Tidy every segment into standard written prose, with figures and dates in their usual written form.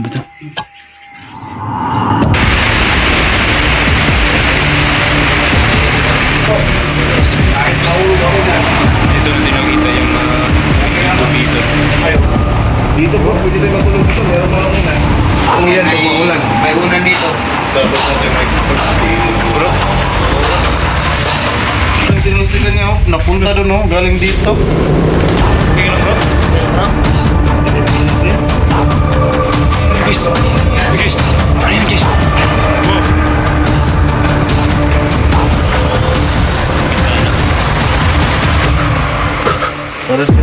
Ano ba ito? Dito natin nakita yung dito. Dito bro, pwede tayo matulog dito. Meron mga unan. Kung yan, pag maulan. May unan dito. Tapos natin mag-export si bro. Ang tinulsikan niya, napunta doon, galing dito. Okay lang bro. Guys, guys, ano yan guys? Wow. Para sa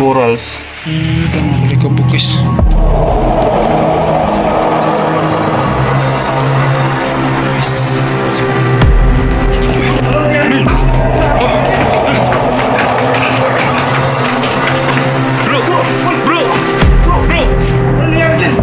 corals. Balik ka bukis. Ano yan dyan?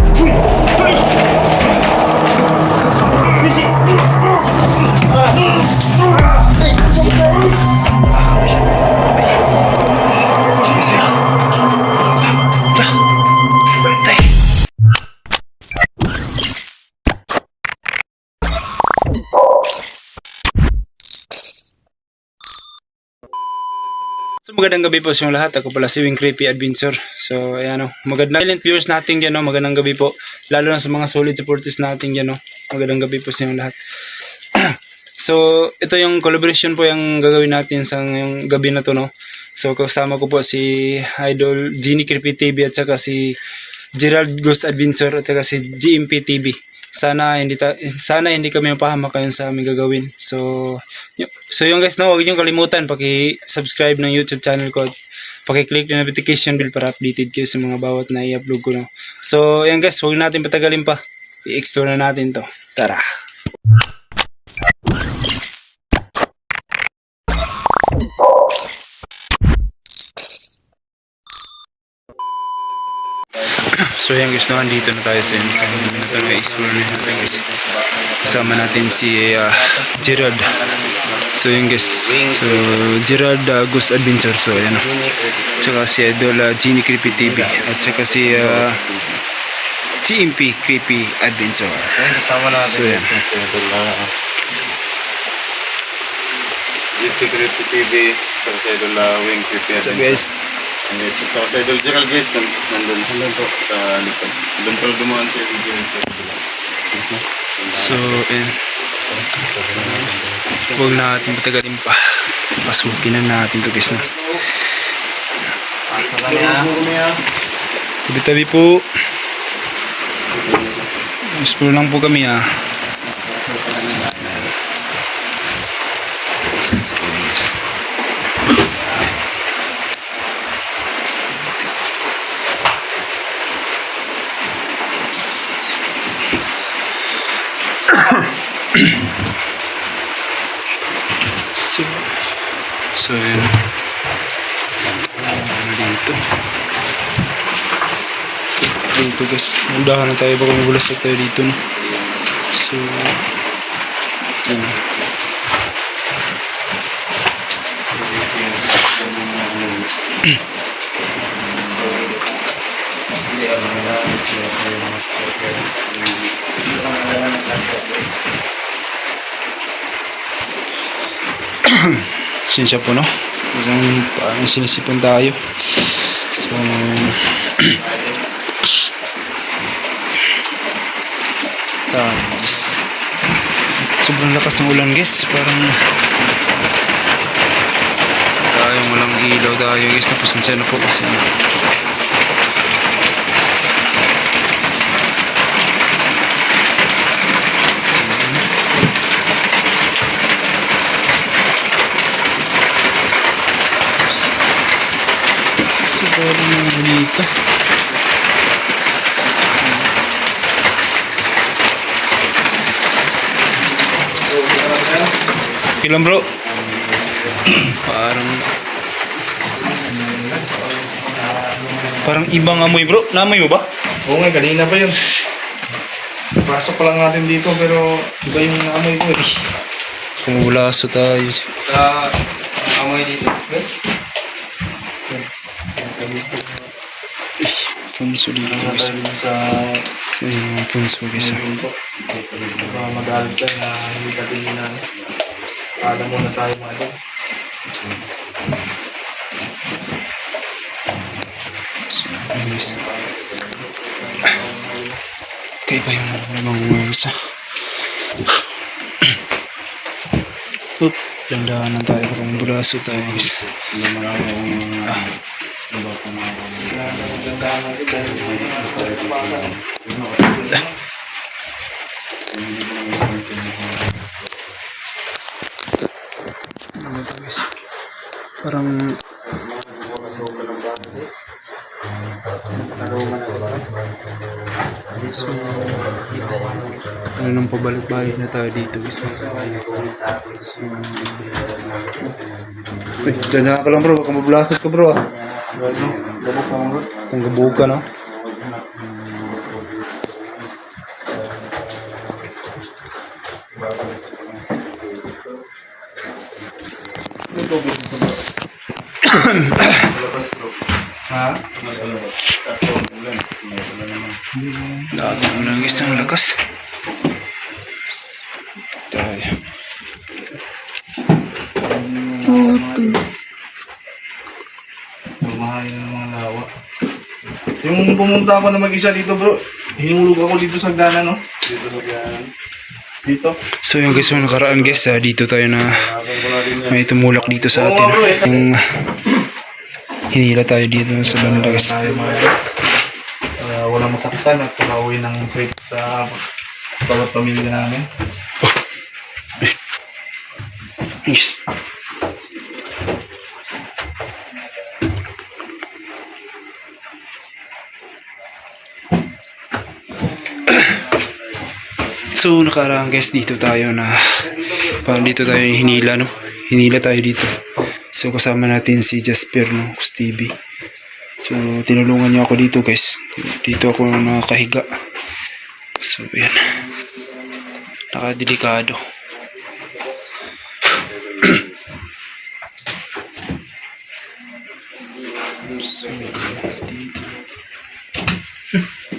So magandang gabi po sa inyong lahat. Ako pala si Wing Creepy Adventure. So ayan o, magandang silent viewers natin dyan o. Magandang gabi po. Lalo na sa mga solid supporters natin dyan o. Magandang gabi po sa inyong lahat. So ito yung collaboration po yung gagawin natin sa yung gabi na to no. So kasama ko po si Idol Genie Creepy TV at saka si Gerald Ghost Adventure at saka si GMP TV. Sana hindi kami mapahamak kayo sa aming gagawin. So yung guys, no, huwag niyong kalimutan paki-subscribe ng YouTube channel ko at paki-click ng notification bell para updated kayo sa mga bawat na i-upload ko. No? So yan guys, huwag natin patagalin pa. I-explore na natin to. Tara! So yan guys, no, andito na tayo sa isang minuto na explore na natin guys. Kasama natin si Gerald. So yun guys, so Gerald Ghost Adventure. So ayan o. Tsaka si Idol Genie Creepy TV. At tsaka si GMP Creepy Adventure. Kasama natin. So yan. GT Creepy TV. Para sa idol Wing Creepy. So guys, Yes, ito sa idol Gerald guys. Nandun po sa likod. Doon pala dumaan sa idol Gerald. so ayan. Huwag natin patagalin pa. Pasukin na natin to guys na. Tabi-tabi po. Explore lang po kami ha. So guys. So yun dito guys, undahan na tayo baka magulas na tayo dito no? So yun. Sinsya po no, parang sinisipon tayo. So guys, sobrang lakas ng ulan guys, parang walang ilaw tayo guys. Napasensya na po kasi dito. Ilan bro? Parang ibang amoy bro. Naamoy mo ba? Oo nga, kanina pa yun. Pasok pa lang natin dito pero iba yung amoy ko eh. Kumulaso tayo. Amoy dito. Guys. punso dito guys. Sa So yung mga punso guys. magalit ka na hindi ka tingin na alam mo na tayo mga ito. So yun guys. Okay pa yung ibang isa. Oop, dandahan tayo kung bulaso tayo guys. Ano to guys? Parang so, ano nang pabalik-balik na tayo dito guys. So, dandahan ka lang bro, baka mabulasot ka bro ah. Ang gabog ka no? Ha? Lagi mo lang guys ng lakas. Tayo. Mahal ng mga lawa. Yung pumunta ako na mag-isa dito bro, hinulog ako dito sa hagdanan no? Dito sa hagdanan. Dito. So yung guys, yung nakaraan guys, dito tayo na may tumulak dito sa atin. Yung hinila tayo dito sa banda guys. Tayo mga walang masaktan at kumauwi ng safe sa bawat pamilya namin. Yes. So nakaraan guys, dito tayo na parang dito tayo hinila no. Hinila tayo dito. So kasama natin si Jasper no, Stevie. So tinulungan niya ako dito guys. Dito ako nakahiga. So yan. Nakadelikado.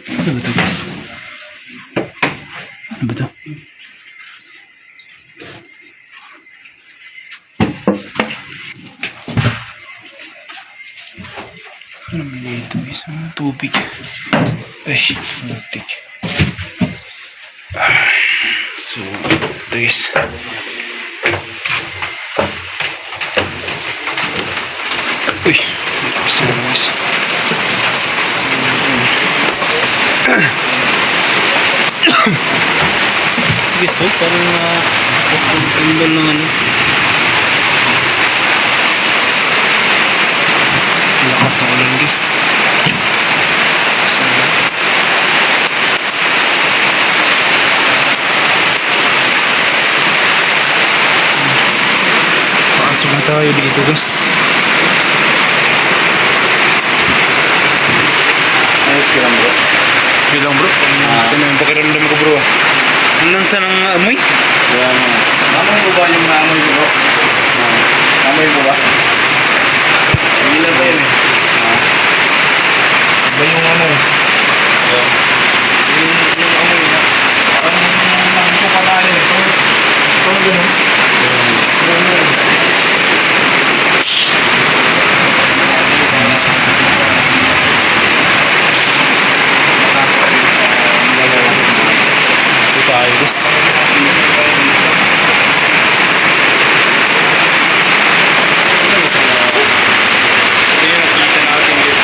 Ano ba ito guys? Ano ba ito? Ano naman dito guys? Tubig. Ay, tubig. So, ito guys. Uy, dito kasi naman guys. So, guys, oh, parang tanggal ng ano. Lakas na ulan guys. So, pasok na tayo dito guys. Ayos ka lang bro. Bilang bro, saan yung pakiramdam ko bro? Anong saan ang amoy? Amoy mo ba yung naamoy mo bro? Amoy mo ba? Hindi lang ba yun eh? Ba yung ano eh? Yung amoy na parang nakita pa tayo eh. So ganun. Ito tayo guys. Ito yung nakita natin guys.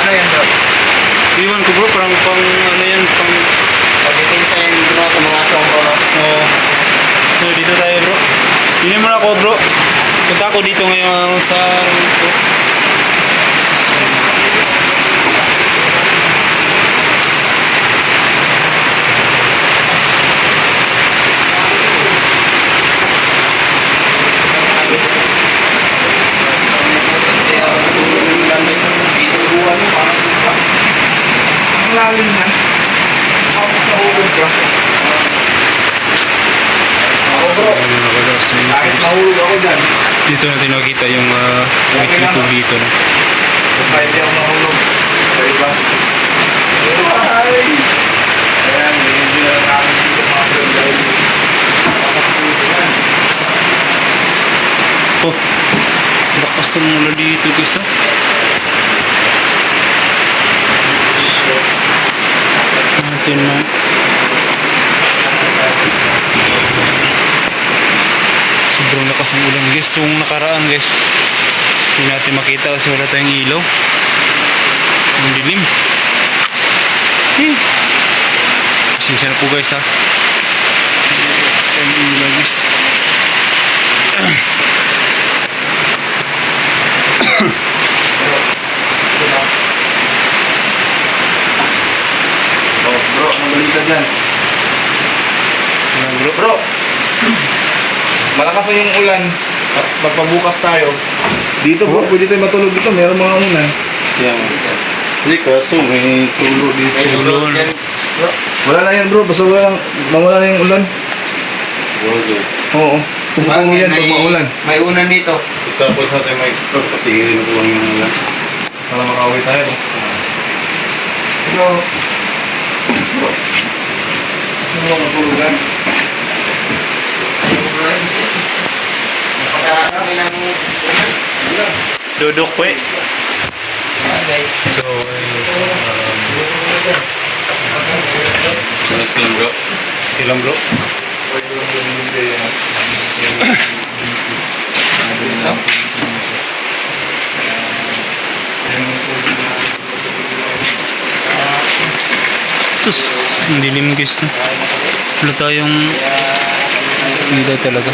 Ano yan bro? Iwan ko bro, parang pang ano yan, pang... Pag-depensa yan bro sa mga sombro no? Oo. So dito tayo bro. Hindi mo na ako bro. Punta ako dito ngayon sa... Ang lalim na. Ako sa ulog ka. bro. Ayun, nakala sa swimming Kahit pool. mahulog ako dyan. Dito natin nakita yung weekly tube dito. No? Basta hindi ako mahulog. Sa iba. Ay! Ayan, medyo na namin dito mga friend dahil nakakapulog yan. Oh, lakas ng mula dito guys. Ah. Natin na. Sobrang lakas ng ulan guys. So, nakaraan guys, hindi natin makita kasi wala tayong ilaw. Ang dilim. Pasensya na po guys ha. Ang ilaw guys. Oh, bro, mabalita dyan. Ayan, bro. Bro, malakas na yung ulan. At magpabukas tayo. Dito bro, pwede tayo matulog dito. Meron mga ulan. Yan. Hindi kaso may tulo dito. May tulog dyan. Bro, Wala na yan bro, basta mawala na yung ulan. Okay. Oo, tumutulo yan pag maulan. may unan dito. Tapos natin may explore, patigilin ko lang yung ulan. Para makauwi tayo. Pero, bro, sino ba matulugan? Napaka kami ng unan. Dudok po eh. Bagay. So, Manas ka lang bro. ilang bro? So, Sus, ang dilim guys no. Wala tayong ilaw talaga.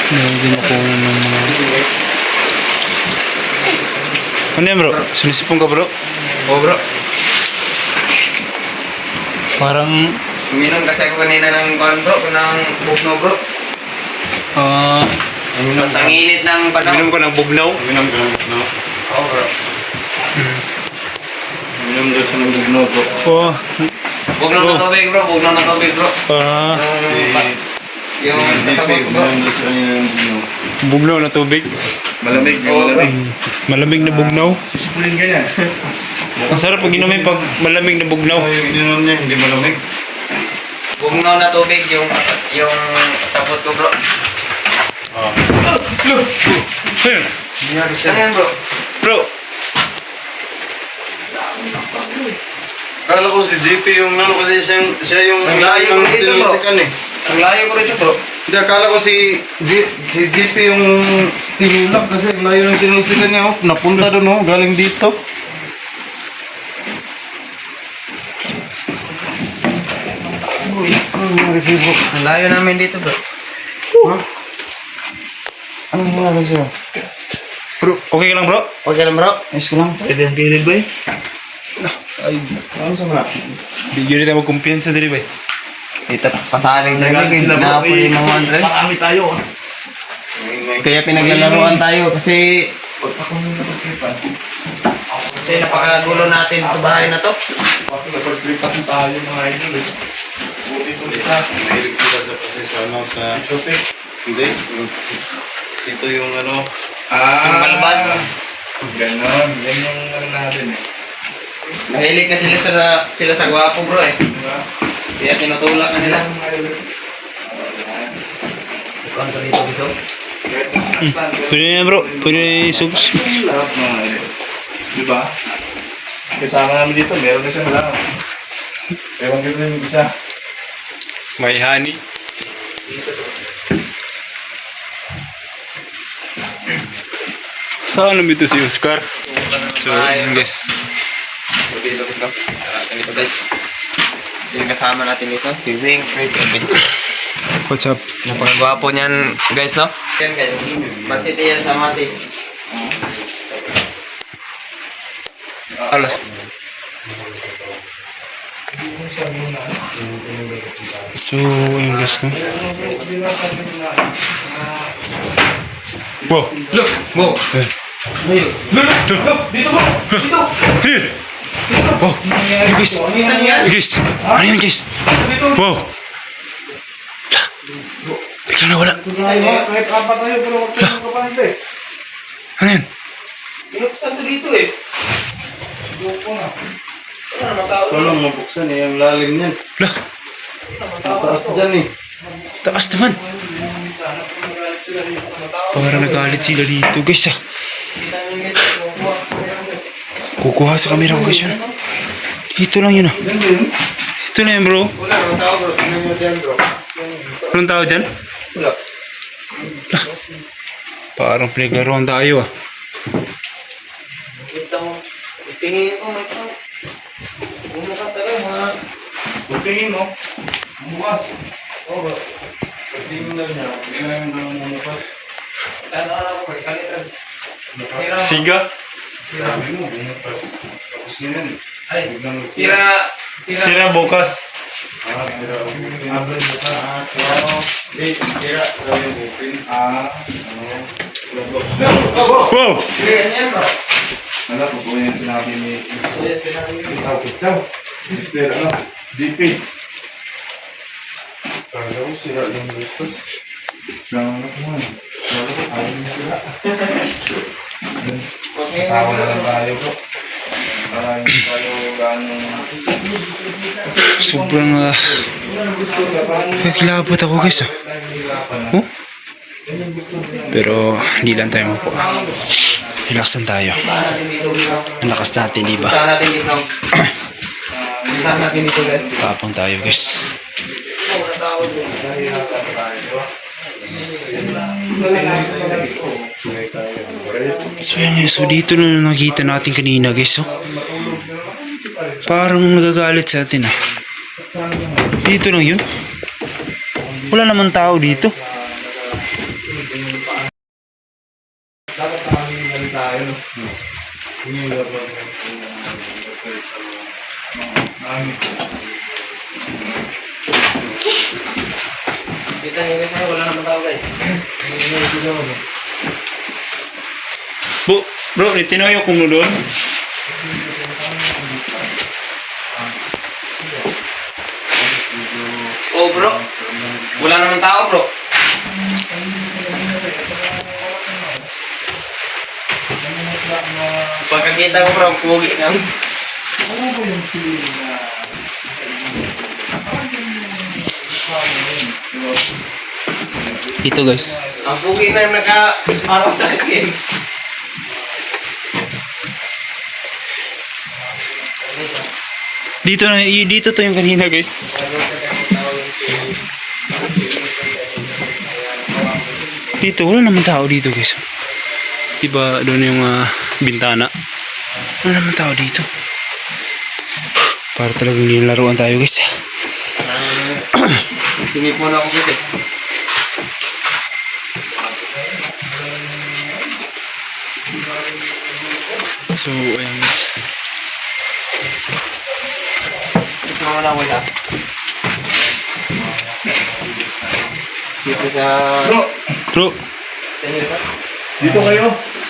Hindi makuha ng mga... Ano yan bro? Sinisipong ka bro? oh bro, Parang... uminom kasi ako kanina ng kuwan bro, ng bugno bro. Mas ang init ng Minom panahon. ka ng bugnaw? Minam ka lang, no? Oh bro. Minam daw sa ng bugno bro. Oh, Bugno ng tubig bro, bugno ng tubig bro. Yung kasabot bro. Minam daw sa kanya ng bugno. bugnaw na tubig. Malamig, Oo, malamig. Malamig na bugnaw. Sisipulin ka yan. Ang sarap pag inumin pag malamig na bugnaw. Ay, ininom niya, hindi malamig. Bugno na tubig yung sabot ko bro. Ayun, Nangyari Ano yan bro? bro. Kala ko si JP yung ano kasi siya yung Ang layo ko dito, bro. tinulsikan eh. Ang layo ko rito bro. Hindi, akala ko si JP yung tinulak kasi ang layo ng tinulsikan niya. Oh. Napunta doon oh, galing dito. Ano nangyari sa'yo bro? Ang layo namin dito bro. Ha? Ano nangyari sa'yo? Bro, okay ka lang bro? Okay lang bro. Ayos ka lang? Pwede ang kilig ba eh? Ano sa mga? Bigyan rin tayo magkumpiyansa diri ba eh? Dito pasaring na rin. Napo yung mga Andre. Marami tayo. Kaya pinaglalaruan tayo kasi napakagulo natin sa bahay na to. Napag-tripan tayo mga idol eh. Buti ko isa. Mahilig sila sa kasi sa ano sa... Exotic. Hindi. Ito yung ano... Yung balbas. Ganon. Yan yung ano natin eh. Mahilig na sila sa gwapo bro eh. Kaya tinutulak na nila. Ikaw dito dito. Pwede na bro, pwede sugs. Sarap mga idol. Diba? Kasama namin dito, meron na siya malakap. Ewan ko rin yung isa. May honey. Saan naman ito si Oscar? So, yun guys. Dito dito. Dito guys. Yung kasama natin dito, si Wing Fred Adventure. What's up? Napakagwapo niyan guys no? Yan guys. Masiti yan sa mati. Alas. So, yun guys no? Wow! Look! Mo! Eh. Dito mo! Dito! Wow! Hey guys! Hey guys! Ano yan guys? Wow! Biglang nawala. Kahit apat tayo, pero huwag tayo magkapante. Ano yan? Binuksan to dito eh. Buko na. Wala naman tao. Tulong mabuksan eh, ang lalim niyan. Lah, Mataas dyan eh. taas naman. Parang nagalit sila dito guys ah. Kukuha sa camera ko guys yun. Dito lang yun ah. Dito na yun bro. Wala naman tao bro. Tingnan mo dyan bro. Walang tao dyan? Wala. Parang pinaglaruan tayo ah. Kita mo. Tingin ko may tao. Bumukas talaga mga. Tingin mo. Bukas. Oo bro. Tingin daw niya. Tingin daw niya bukas. Ano ako may kalitan. Siga? Sabi mo, bukas. Tapos yun. Ay. Biglang Sira. Sira bukas. Sira. Abel bukas. Sira. Gawin open. Wow! Sira yan bro. Wala po po yung sinabi ni Sira. Mr. GP. Kala ko sira yung bukas. Ano ko man. Kala ko ayaw niya sira. Okay. Tawa na lang tayo bro. Para hindi tayo gano'ng... Sobrang nagkilabot ako guys ah. Oh? Pero hindi lang tayo mapo. Relax lang tayo. Ang lakas natin, di ba? Puntahan natin dito. Puntahan natin dito guys. Tapang tayo guys. Wala tao dito. So yan guys, so dito na nakita natin kanina guys. Oh. Parang nagagalit sa atin ah. Dito lang yun. Wala naman tao dito. Dapat nakakalimutan tayo. Hinilap lang Kita nyo guys, wala naman tao guys. Bro, itinayo ko mo doon. Oh bro. Wala naman tao bro. Pagkakita ko bro, pugi lang. Ito guys. Ang pugi na yung naka-parang sa akin. Dito to yung kanina guys. Dito, wala naman tao dito guys. Diba doon yung bintana. Wala naman tao dito. Para talagang nilaruan tayo guys. Sinipon ako guys eh. So, ayan guys. Ito naman ako wala. Siyempre sa... Bro, Bro, Sa inyo ba? dito kayo.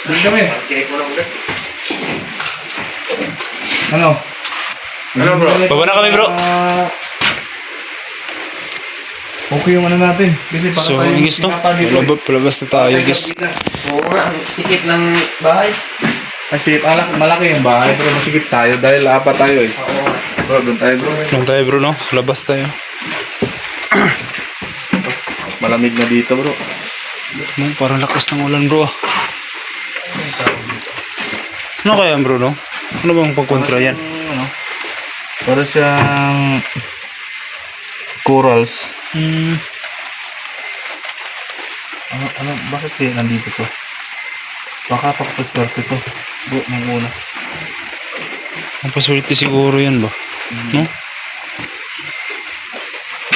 Dito kami. Sinipon ako guys. Ano? Ano bro? baba na kami bro. Okay yung ano natin. Kasi para So, tayo ang gusto, palabas na tayo guys. Oo nga, ang sikip ng bahay. Kasi malaki yung bahay pero masigit tayo dahil apat tayo eh. Oo. Bro, doon tayo bro. Doon tayo bro no, labas tayo. Malamig na dito bro. Parang lakas ng ulan bro ah. Ano kaya bro no? Ano bang pagkontra yan? Ano? Para siyang corals. Ano, bakit kaya nandito to? Baka pakapaswerte to. Bro, nang una. Ang paswerte siguro yan ba? No?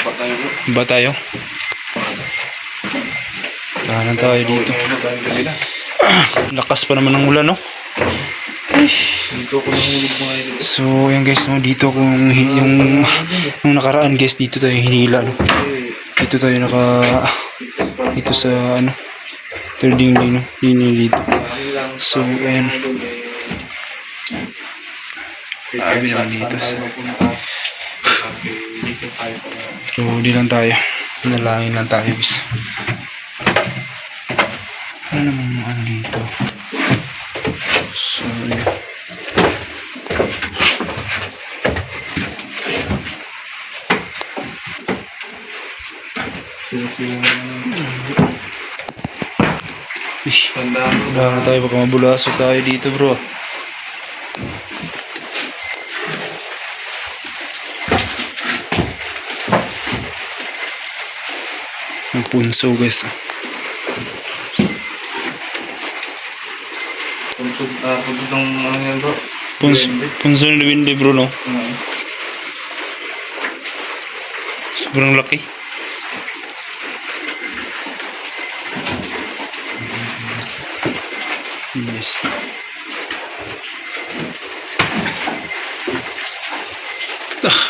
Ba't tayo bro? Ba tayo? Tahanan tayo dito. Lakas pa naman ng ulan no? Dito ako nahulog mga ito. So yan guys no, dito ako yung nakaraan guys, dito tayo hinila no. Dito tayo dito sa ano, third dingding no, dito. So ayan. Sabi naman dito. So di lang tayo. Nalangin lang tayo guys. Ano naman yung ano dito? So, yun. Ish, wala na tayo, baka mabulaso tayo dito bro. Ang punso guys. Punsod ng ano yan bro. Punso na Duwende bro no? Sobrang laki. Yes.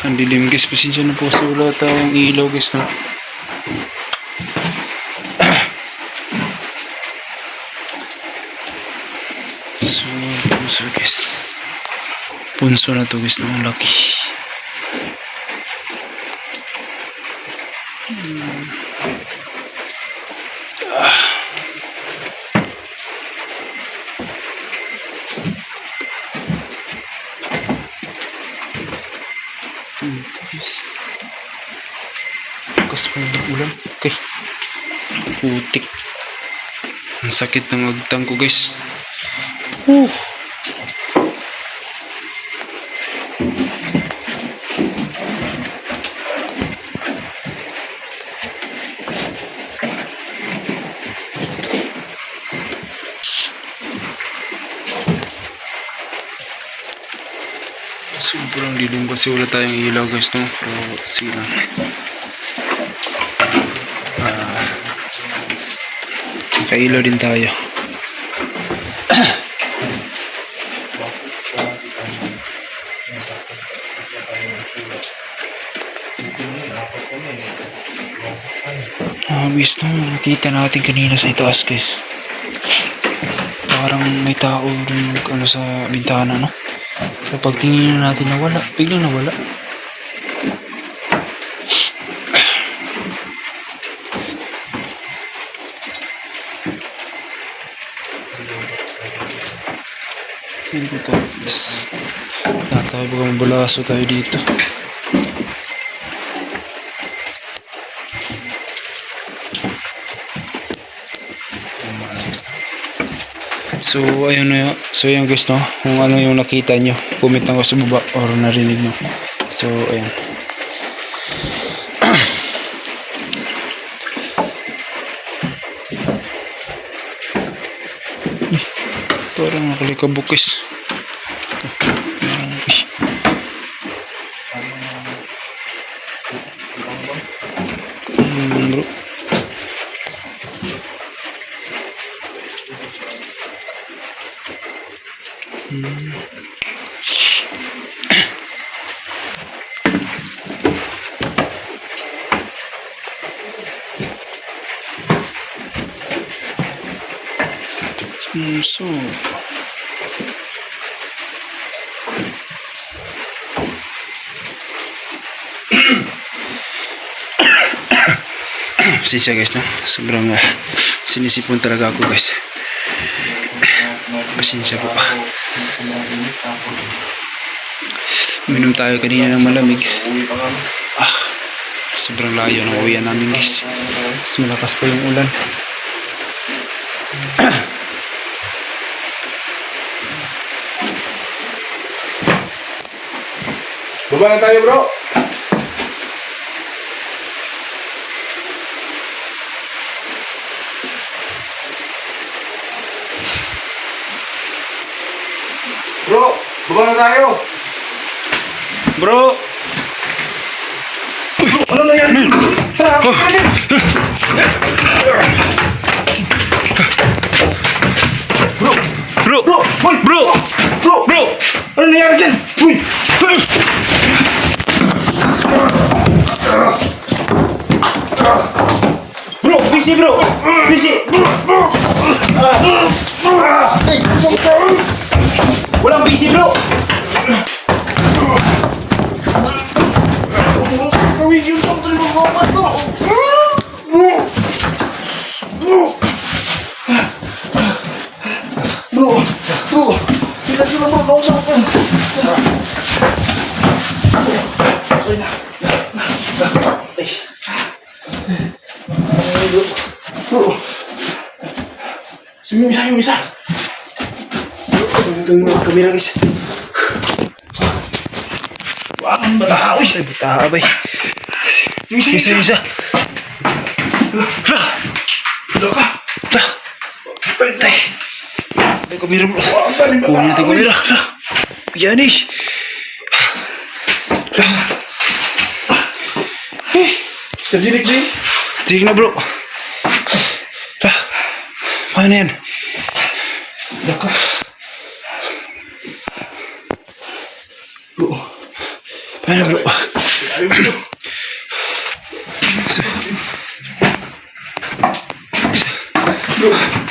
Ang dilim guys, pasensya na po sa wala tayong ilaw guys na. So, punso guys. Punso na to guys, ang laki. Guys. Bukas pa yung ulan. Okay. Putik. Ang sakit ng agtang ko guys. Sobrang dilim kasi wala tayong ilaw guys no. Pero sige lang. Nakailaw din tayo. Guys no, nakita natin kanina sa itaas guys. Parang may tao rin ano sa bintana no. So pagtingin natin nawala, biglang nawala. Dito tayo guys. Tayo baka mabulaso tayo dito. So ayun na, so ayun guys no, kung ano yung nakita nyo, comment lang ko sa baba or narinig nyo. So ayun. Parang nakalikabok guys. Bro. So pasensya guys no, sobrang sinisipon talaga ako guys. Pasensya po. Minom tayo kanina ng malamig. Sobrang layo ng uwian namin guys. Mas malakas pa yung ulan. Baba na tayo bro. Bro, baba na tayo. Bro! Ano na yan? Bro! Bro, hoy! Bro! Bro! Bro! Ano nangyari dyan? Uy! Bro! Busy bro! Busy! Walang busy bro! Gawin yung top 3 mo ko pa to! Kasi bro, nausap ko. Okay na. Ay. Saan yung bro? Bro. Yung isa. Ito yung mga kamera guys. Wah, ang bataha. Uy, ay bataha ba? Yung isa. Hala ka. Tay. May kamera bro. Kuha natin kamera. Yan eh. Terjinik din. Tinig na bro. Paano yan? Daka. Bro. Paano bro? Bro.